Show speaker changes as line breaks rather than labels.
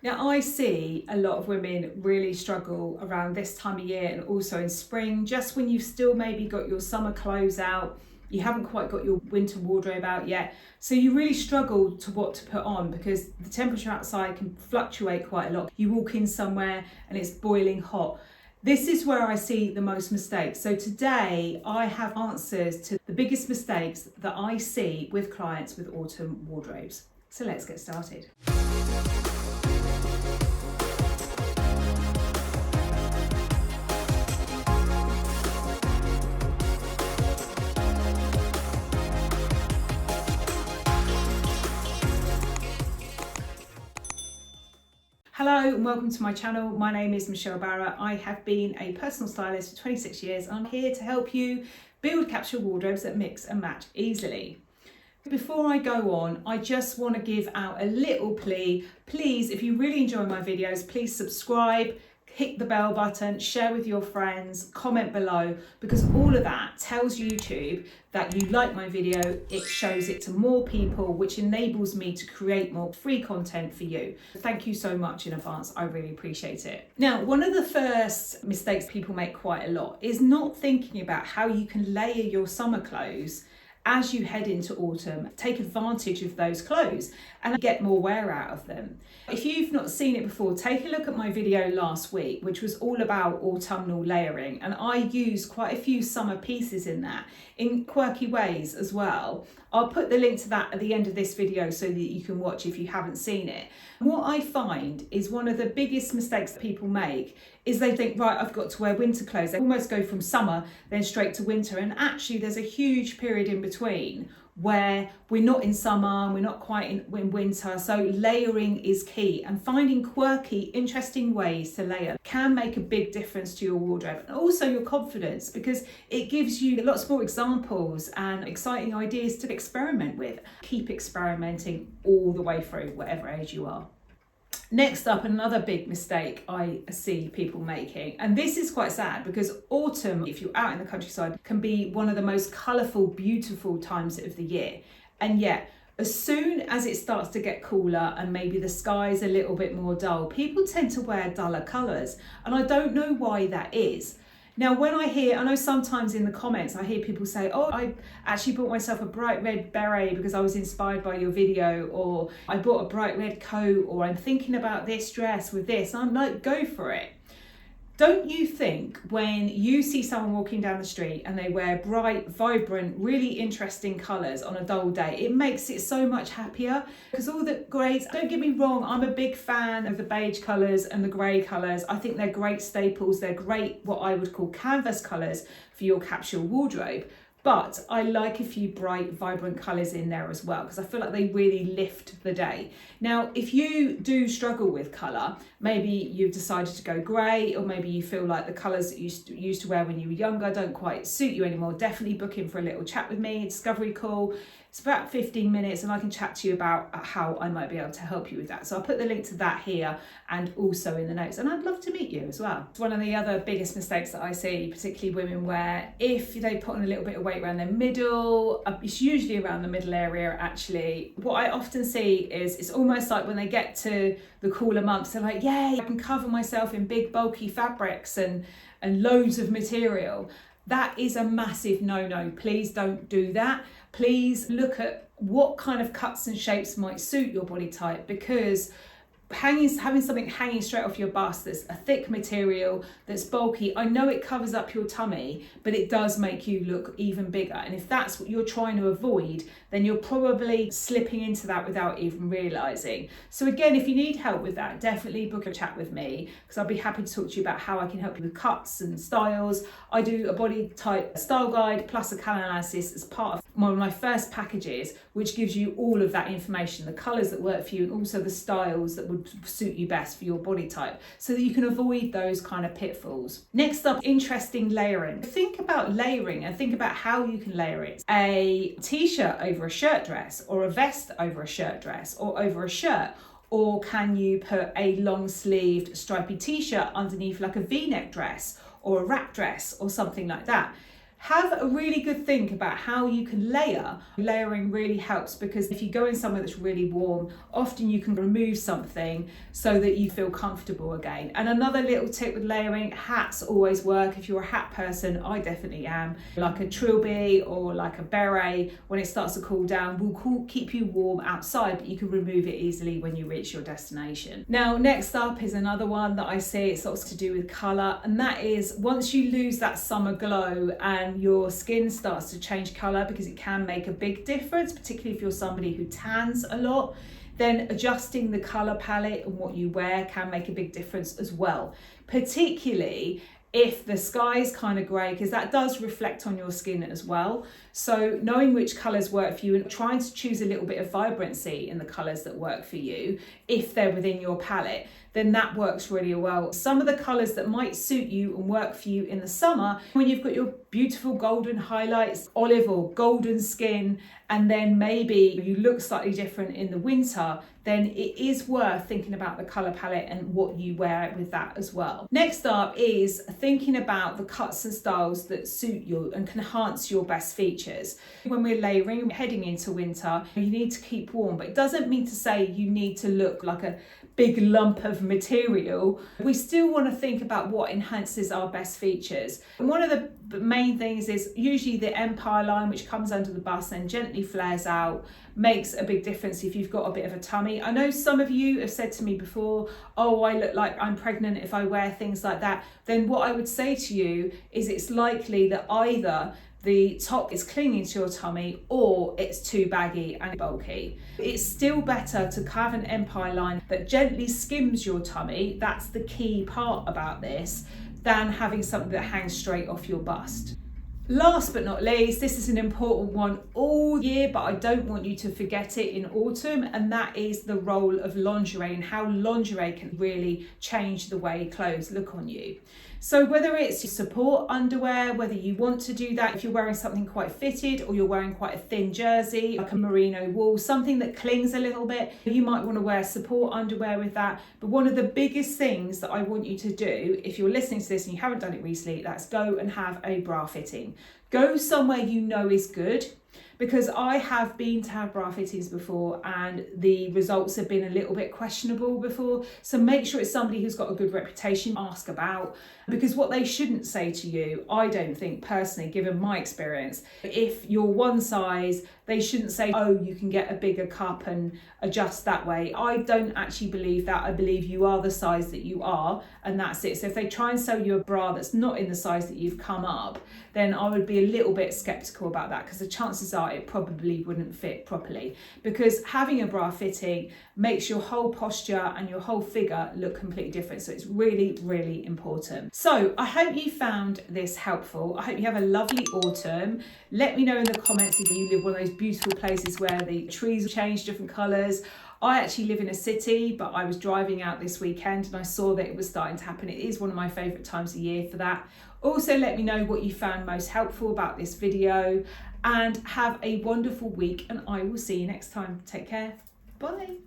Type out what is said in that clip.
Now, I see a lot of women really struggle around this time of year and also in spring, just when you've still maybe got your summer clothes out, you haven't quite got your winter wardrobe out yet. So you really struggle to what to put on because the temperature outside can fluctuate quite a lot. You walk in somewhere and it's boiling hot. This is where I see the most mistakes. So today I have answers to the biggest mistakes that I see with clients with autumn wardrobes. So let's get started. Hello and welcome to my channel. My name is Michelle Barra. I have been a personal stylist for 26 years and I'm here to help you build capsule wardrobes that mix and match easily. Before I go on, I just want to give out a little plea. Please, if you really enjoy my videos, please subscribe, hit the bell button, share with your friends, comment below, because all of that tells YouTube that you like my video. It shows it to more people, which enables me to create more free content for you. Thank you so much in advance. I really appreciate it. Now, one of the first mistakes people make quite a lot is not thinking about how you can layer your summer clothes as you head into autumn. Take advantage of those clothes and get more wear out of them. If you've not seen it before, take a look at my video last week, which was all about autumnal layering, and I used quite a few summer pieces in that in quirky ways as well. I'll put the link to that at the end of this video so that you can watch if you haven't seen it. What I find is one of the biggest mistakes that people make is they think, right, I've got to wear winter clothes. They almost go from summer then straight to winter, and actually there's a huge period in between where we're not in summer and we're not quite in winter. So layering is key, and finding quirky, interesting ways to layer can make a big difference to your wardrobe and also your confidence, because it gives you lots more examples and exciting ideas to experiment with. Keep experimenting all the way through, whatever age you are. Next up, another big mistake I see people making, and this is quite sad because autumn, if you're out in the countryside, can be one of the most colourful, beautiful times of the year. And yet, as soon as it starts to get cooler and maybe the sky's a little bit more dull, people tend to wear duller colours. And I don't know why that is. Now, when I know sometimes in the comments, I hear people say, oh, I actually bought myself a bright red beret because I was inspired by your video, or I bought a bright red coat, or I'm thinking about this dress with this. And I'm like, go for it. Don't you think when you see someone walking down the street and they wear bright, vibrant, really interesting colours on a dull day, it makes it so much happier? Because all the greys, don't get me wrong, I'm a big fan of the beige colours and the grey colours. I think they're great staples. They're great, what I would call canvas colours for your capsule wardrobe. But I like a few bright, vibrant colours in there as well, because I feel like they really lift the day. Now, if you do struggle with colour, maybe you've decided to go grey, or maybe you feel like the colours that you used to wear when you were younger don't quite suit you anymore, definitely book in for a little chat with me, a discovery call. It's about 15 minutes and I can chat to you about how I might be able to help you with that. So I'll put the link to that here and also in the notes, and I'd love to meet you as well. It's one of the other biggest mistakes that I see, particularly women wear, if they put on a little bit of weight around their middle, it's usually around the middle area actually. What I often see is it's almost like when they get to the cooler months, they're like, yay, I can cover myself in big bulky fabrics and loads of material. That is a massive no-no. Please don't do that. Please look at what kind of cuts and shapes might suit your body type, because having something hanging straight off your bust that's a thick material, that's bulky, I know it covers up your tummy, but it does make you look even bigger. And if that's what you're trying to avoid, then you're probably slipping into that without even realising. So again, if you need help with that, definitely book a chat with me, because I'll be happy to talk to you about how I can help you with cuts and styles. I do a body type style guide plus a colour analysis as part of one of my first packages, which gives you all of that information, the colours that work for you and also the styles that would suit you best for your body type, so that you can avoid those kind of pitfalls. Next up, interesting layering. Think about layering and think about how you can layer it. A t-shirt over a shirt dress, or a vest over a shirt dress, or over a shirt. Or can you put a long sleeved stripy t-shirt underneath like a v-neck dress or a wrap dress or something like that? have a really good think about how you can layer. Layering really helps, because if you go in somewhere that's really warm, often you can remove something so that you feel comfortable again. And another little tip with layering, hats always work. If you're a hat person, I definitely am. Like a trilby or like a beret, when it starts to cool down, will keep you warm outside, but you can remove it easily when you reach your destination. Now, next up is another one that I see. It's also to do with colour, and that is once you lose that summer glow and your skin starts to change colour, because it can make a big difference, particularly if you're somebody who tans a lot, then adjusting the colour palette and what you wear can make a big difference as well, particularly if the sky is kind of grey, because that does reflect on your skin as well. So knowing which colours work for you and trying to choose a little bit of vibrancy in the colours that work for you, if they're within your palette, then that works really well. Some of the colours that might suit you and work for you in the summer, when you've got your beautiful golden highlights, olive or golden skin, and then maybe you look slightly different in the winter, then it is worth thinking about the colour palette and what you wear with that as well. Next up is thinking about the cuts and styles that suit you and can enhance your best features. When we're layering, heading into winter, you need to keep warm, but it doesn't mean to say you need to look like a big lump of material. We still want to think about what enhances our best features. And one of the main things is usually the empire line, which comes under the bust and gently flares out, makes a big difference if you've got a bit of a tummy. I know some of you have said to me before, oh, I look like I'm pregnant if I wear things like that. Then what I would say to you is it's likely that either the top is clinging to your tummy or it's too baggy and bulky. It's still better to have an empire line that gently skims your tummy, that's the key part about this, than having something that hangs straight off your bust. Last but not least, this is an important one all year, but I don't want you to forget it in autumn, and that is the role of lingerie and how lingerie can really change the way clothes look on you. So whether it's support underwear, whether you want to do that, if you're wearing something quite fitted or you're wearing quite a thin jersey, like a merino wool, something that clings a little bit, you might want to wear support underwear with that. But one of the biggest things that I want you to do, if you're listening to this and you haven't done it recently, that's go and have a bra fitting. Go somewhere you know is good, because I have been to have bra fittings before and the results have been a little bit questionable before. So make sure it's somebody who's got a good reputation, ask about, because what they shouldn't say to you, I don't think personally, given my experience, if you're one size, they shouldn't say, oh, you can get a bigger cup and adjust that way. I don't actually believe that. I believe you are the size that you are, and that's it. So if they try and sell you a bra that's not in the size that you've come up, then I would be a little bit skeptical about that, because the chances are it probably wouldn't fit properly. Because having a bra fitting makes your whole posture and your whole figure look completely different. So it's really, really important. So I hope you found this helpful. I hope you have a lovely autumn. Let me know in the comments if you live one of those beautiful places where the trees change different colours. I actually live in a city, but I was driving out this weekend and I saw that it was starting to happen. It is one of my favourite times of year for that. Also, let me know what you found most helpful about this video, and have a wonderful week, and I will see you next time. Take care. Bye.